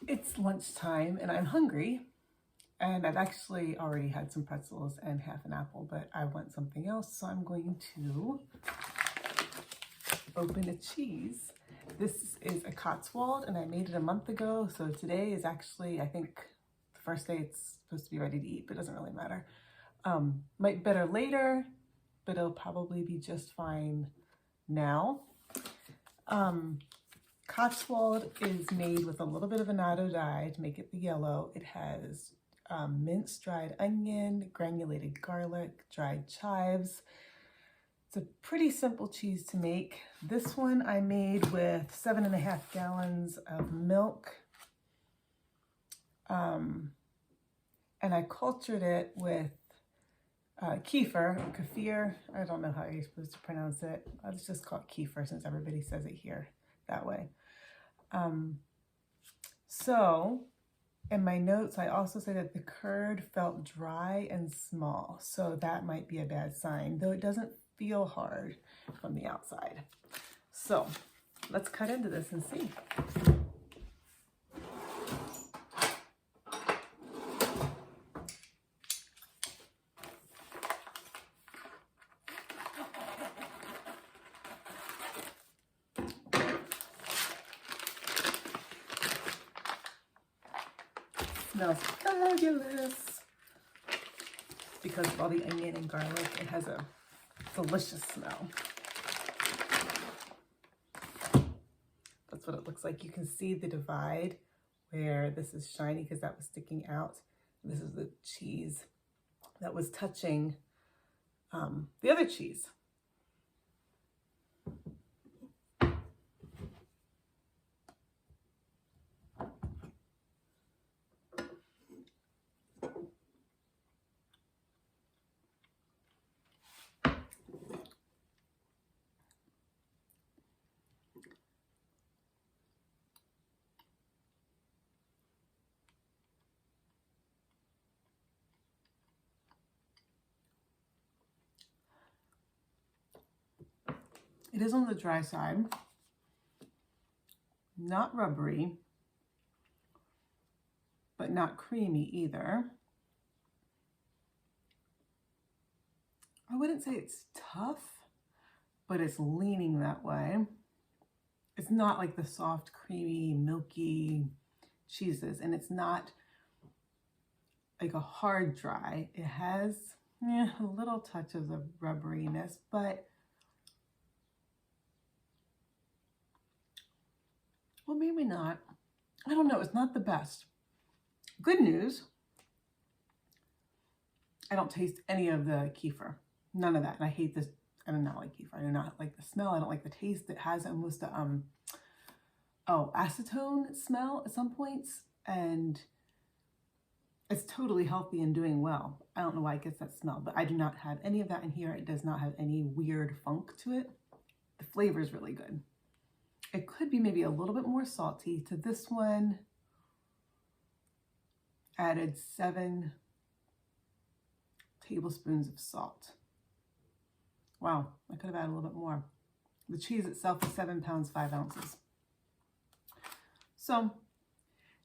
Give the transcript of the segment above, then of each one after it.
It's lunchtime and I'm hungry, and I've actually already had some pretzels and half an apple, but I want something else, so I'm going to open a cheese. This is a Cotswold and I made it a month ago, so today is actually, I think, the first day it's supposed to be ready to eat, but it doesn't really matter. Might be better later, but it'll probably be just fine now. Cotswold is made with a little bit of annatto dye to make it the yellow. It has minced dried onion, granulated garlic, dried chives. It's a pretty simple cheese to make. This one I made with 7.5 gallons of milk. And I cultured it with kefir. I don't know how you're supposed to pronounce it. Let's just call it kefir since everybody says it here that way. So in my notes, I also say that the curd felt dry and small. So that might be a bad sign, though it doesn't feel hard from the outside. So let's cut into this and see. Smells fabulous. Because of all the onion and garlic, it has a delicious smell. That's what it looks like. You can see the divide where this is shiny because that was sticking out. This is the cheese that was touching the other cheese. It is on the dry side, not rubbery, but not creamy either. I wouldn't say it's tough, but it's leaning that way. It's not like the soft, creamy, milky cheeses, and it's not like a hard dry. It has a little touch of the rubberiness, but well, maybe not. I don't know. It's not the best. Good news. I don't taste any of the kefir. None of that. And I hate this. I do not like kefir. I do not like the smell. I don't like the taste. It has almost a, acetone smell at some points. And it's totally healthy and doing well. I don't know why it gets that smell, but I do not have any of that in here. It does not have any weird funk to it. The flavor is really good. It could be maybe a little bit more salty. To this one, added 7 tablespoons of salt. Wow, I could have added a little bit more. The cheese itself is 7 pounds, 5 ounces. So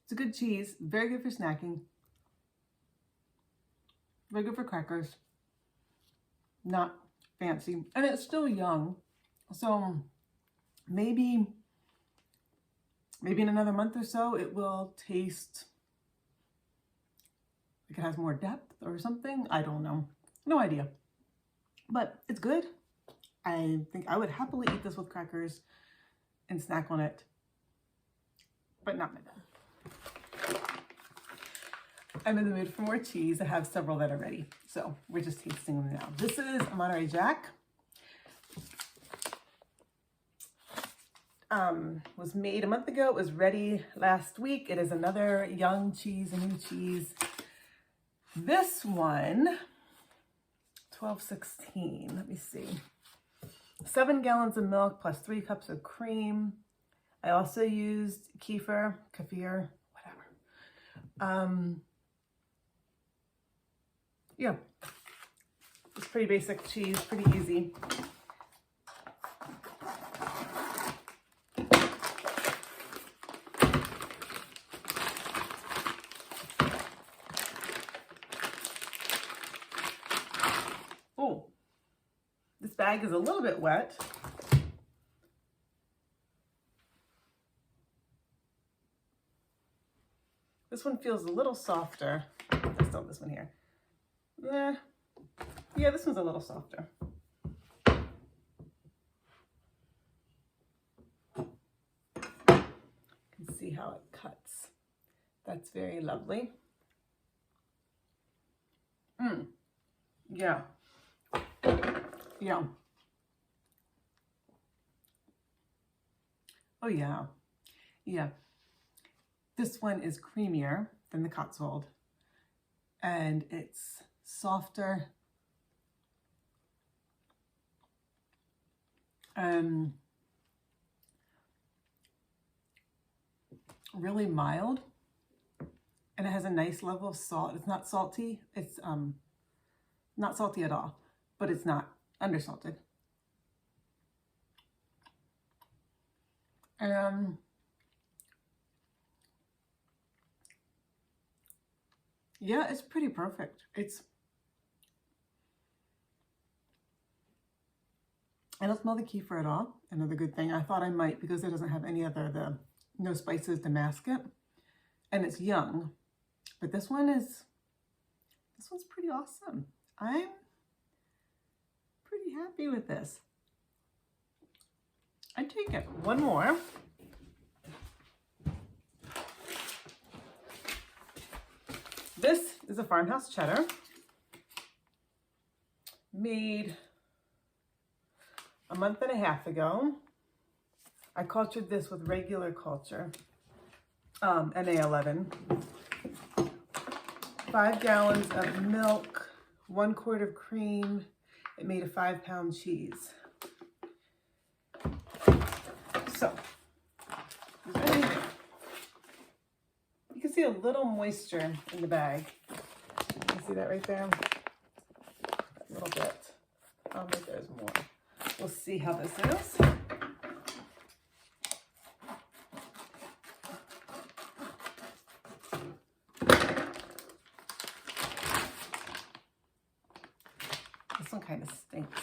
it's a good cheese, very good for snacking, very good for crackers, not fancy, and it's still young. So maybe in another month or so, it will taste like it has more depth or something. I don't know. No idea. But it's good. I think I would happily eat this with crackers and snack on it, but not my bed. I'm in the mood for more cheese. I have several that are ready, so we're just tasting them now. This is a Monterey Jack. Was made a month ago. It was ready last week. It is another young cheese, a new cheese. This one, 12/16. Let me see. 7 gallons of milk plus 3 cups of cream. I also used kefir, whatever. Yeah, it's pretty basic cheese, pretty easy. Oh, this bag is a little bit wet. This one feels a little softer. I still have this one here. Yeah, this one's a little softer. You can see how it cuts. That's very lovely. Yeah. Yeah. Oh yeah. Yeah. This one is creamier than the Cotswold, and it's softer. Really mild, and it has a nice level of salt. It's not salty. It's not salty at all, but it's not undersalted. Yeah, it's pretty perfect. I don't smell the kefir at all. Another good thing. I thought I might because it doesn't have any other, no spices to mask it. And it's young. But this one's pretty awesome. I'm pretty happy with this. I take it. One more. This is a Farmhouse Cheddar, made a month and a half ago. I cultured this with regular culture, NA11. 5 gallons of milk, 1 quart of cream. It made a 5-pound cheese. So, you can see a little moisture in the bag. You see that right there? A little bit. Maybe there's more. We'll see how this is. This one kind of stinks.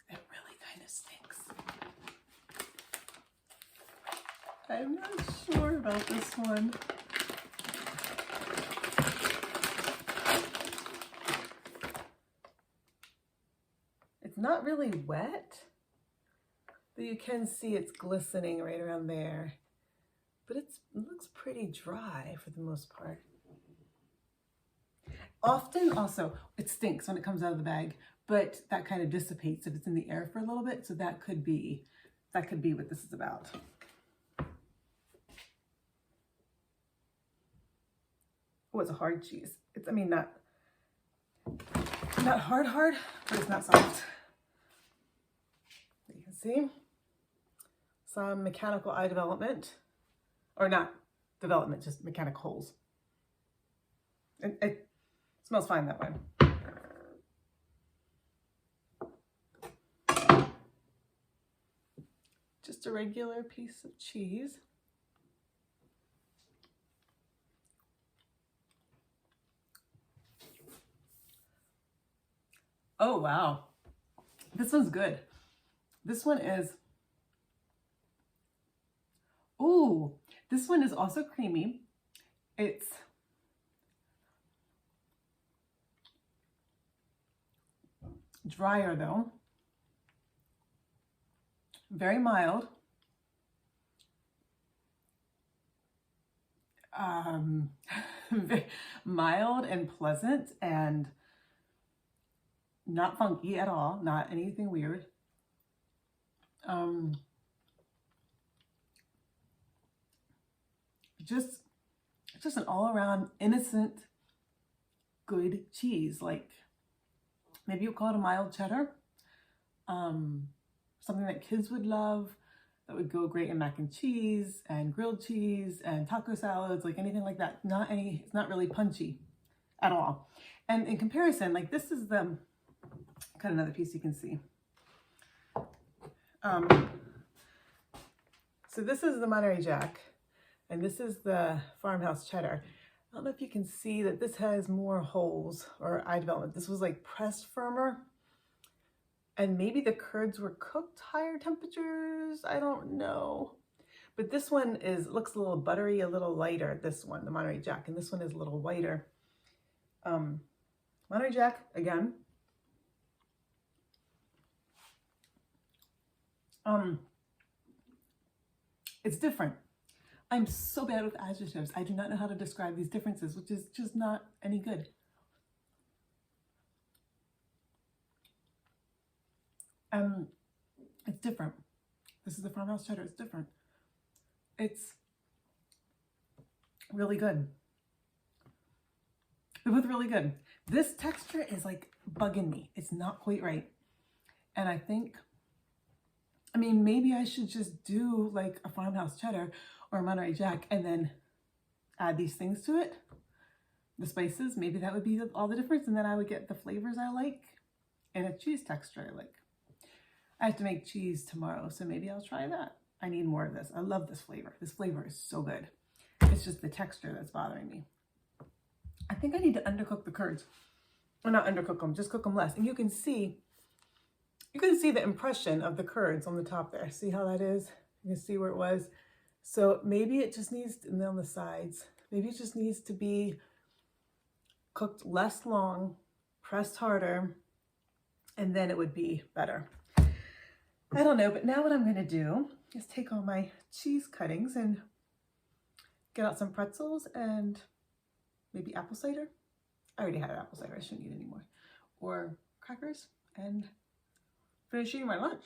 It really kind of stinks. I'm not sure about this one. It's not really wet, but you can see it's glistening right around there. But it looks pretty dry for the most part. Often also, it stinks when it comes out of the bag, but that kind of dissipates if it's in the air for a little bit. So that could be what this is about. Oh, it's a hard cheese. It's, I mean, not hard, but it's not soft. You can see some mechanical eye development, or not development, just mechanic holes. And it smells fine that way. Just a regular piece of cheese. Oh, wow. This one's good. This one is, ooh, this one is also creamy. It's drier though. Very mild. Mild and pleasant and not funky at all, not anything weird. Just an all-around innocent, good cheese. Like maybe you call it a mild cheddar. Something that kids would love, that would go great in mac and cheese and grilled cheese and taco salads, like anything like that. It's not really punchy at all. And in comparison, like this is the, cut another piece you can see. So this is the Monterey Jack, and this is the Farmhouse Cheddar. I don't know if you can see that this has more holes or eye development. This was like pressed firmer, and maybe the curds were cooked higher temperatures. I don't know. But this one looks a little buttery, a little lighter, this one, the Monterey Jack, and this one is a little whiter. Monterey Jack, again. It's different. I'm so bad with adjectives. I do not know how to describe these differences, which is just not any good. It's different. This is the Farmhouse Cheddar. It's different. It's really good. They're both really good. This texture is like bugging me. It's not quite right. And I think, I mean, maybe I should just do like a Farmhouse Cheddar or a Monterey Jack and then add these things to it. The spices, maybe that would be all the difference. And then I would get the flavors I like and a cheese texture I like. I have to make cheese tomorrow, so maybe I'll try that. I need more of this. I love this flavor. This flavor is so good. It's just the texture that's bothering me. I think I need to undercook the curds. Or not undercook them, just cook them less. And you can see the impression of the curds on the top there. See how that is? You can see where it was. So maybe it just needs, and then on the sides, maybe it just needs to be cooked less long, pressed harder, and then it would be better. I don't know, but now what I'm going to do is take all my cheese cuttings and get out some pretzels and maybe apple cider. I already had apple cider. I shouldn't eat any more. Or crackers and finish eating my lunch.